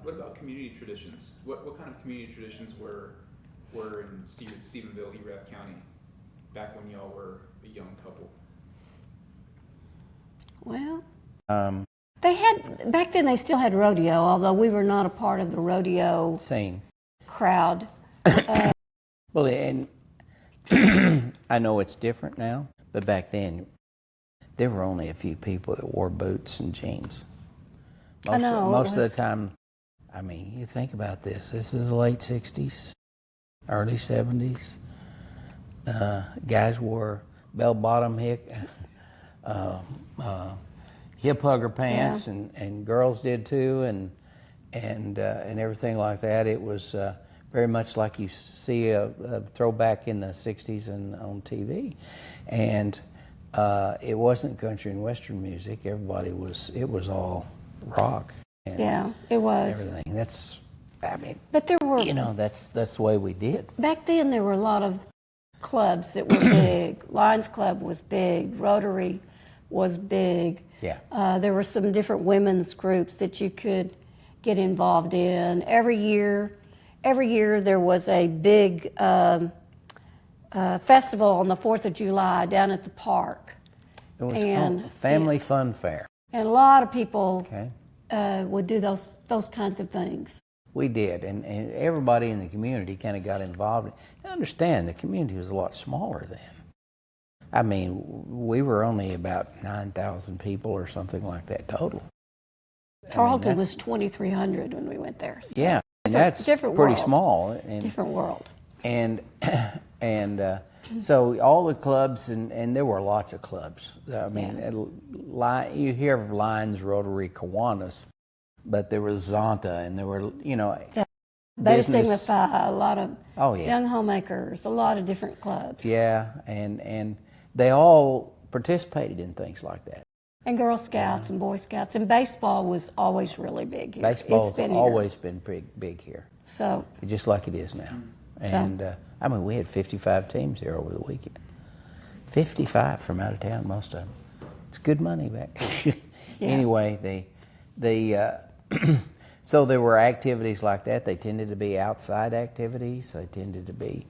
about community traditions? What kind of community traditions were in Stephenville, Erath County, back when y'all were a young couple? Well, they had, back then they still had rodeo, although we were not a part of the rodeo Same crowd. Well, and I know it's different now, but back then there were only a few people that wore boots and jeans. Most of the time, I mean, you think about this. This is the late 60s, early 70s. Guys wore bell-bottom hip hugger pants, Yeah. and girls did too, and everything like that. It was very much like you see a throwback in the 60s and on TV. And it wasn't country and western music. It was all rock. And Yeah, it was. everything. But there were, that's the way we did. back then there were a lot of clubs that were big. Lions Club was big. Rotary was big. Yeah. There were some different women's groups that you could get involved in. Every year there was a big festival on the 4th of July down at the park. It was And- called Family Fun Fair. And a lot of people Okay. would do those kinds of things. We did, and everybody in the community kind of got involved. Now, understand, the community was a lot smaller then. I mean, we were only about 9,000 people or something like that total. Tarleton was 2,300 when we went there. So Yeah, and that's different pretty world. small. And, different world. and so all the clubs, and there were lots of clubs. I mean, you hear of Lions, Rotary, Kiwanis, but there was Zonta, and there were, Beta Sigma business. Phi, a lot of Oh, yeah. young homemakers, a lot of different clubs. Yeah, and they all participated in things like that. And Girl Scouts and Boy Scouts. And baseball was always really big here. Baseball's It's been here. always been big here, So, just like it is now. And I mean, we had 55 teams here over the weekend. 55 from out of town, most of them. It's good money back. Anyway, so there were activities like that. They tended to be outside activities. They tended to be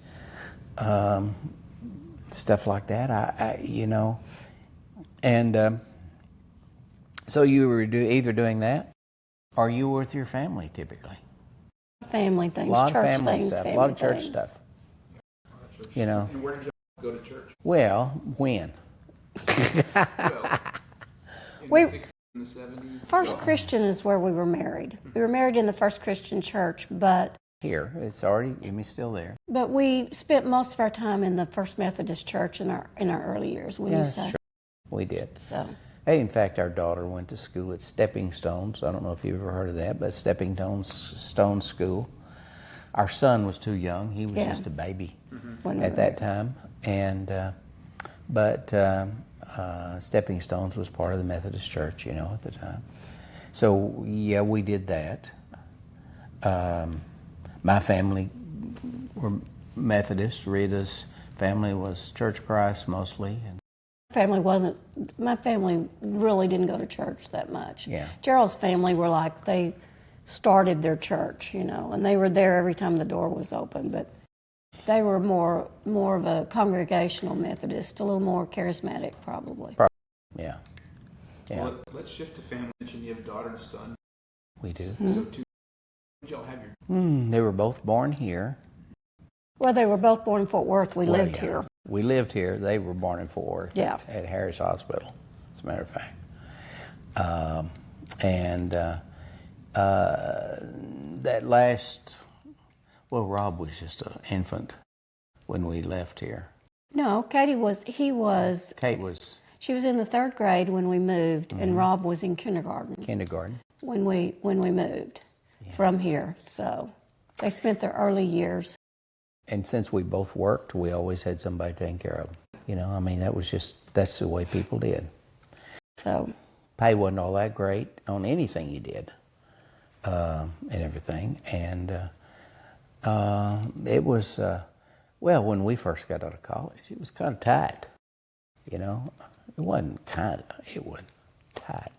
stuff like that. And so you were either doing that, or you were with your family typically. family things, A lot of church family things, stuff, a family lot of church things. stuff. And where did y'all go to church? Well, when? Well, in We- the 60s and the 70s? First Christian is where we were married. We were married in the First Christian Church, but Here, it's already, Emmy's still there. we spent most of our time in the First Methodist Church in our early years, wouldn't you say? Sure. We did. So, Hey, in fact, our daughter went to school at Stepping Stones. I don't know if you've ever heard of that, but Stepping Stone School. Our son was too young. He was Yeah. just a baby when we at were- that time. But Stepping Stones was part of the Methodist Church, at the time. So, yeah, we did that. My family were Methodist. Rita's family was Church of Christ mostly. And my family really didn't go to church that much. Yeah. Gerald's family were like, they started their church, and they were there every time the door was open, but they were more of a congregational Methodist, a little more charismatic probably. Yeah. Well, let's shift to family. You mentioned you have a daughter and a son. We do. So, when did y'all have your... They were both born here. Well, they were both born in Fort Worth. We lived here. We lived here. They were born in Fort Worth. Yeah. At Harris Hospital, as a matter of fact. That last, Rob was just an infant when we left here. No, Kate was she was in the 3rd grade when we moved, and Rob was in kindergarten when we moved from here. So they spent their early years. And since we both worked, we always had somebody taking care of them. That's the way people did. So Pay wasn't all that great on anything you did, and everything. And it was, when we first got out of college, it was kind of tight. It wasn't kind of, it was tight.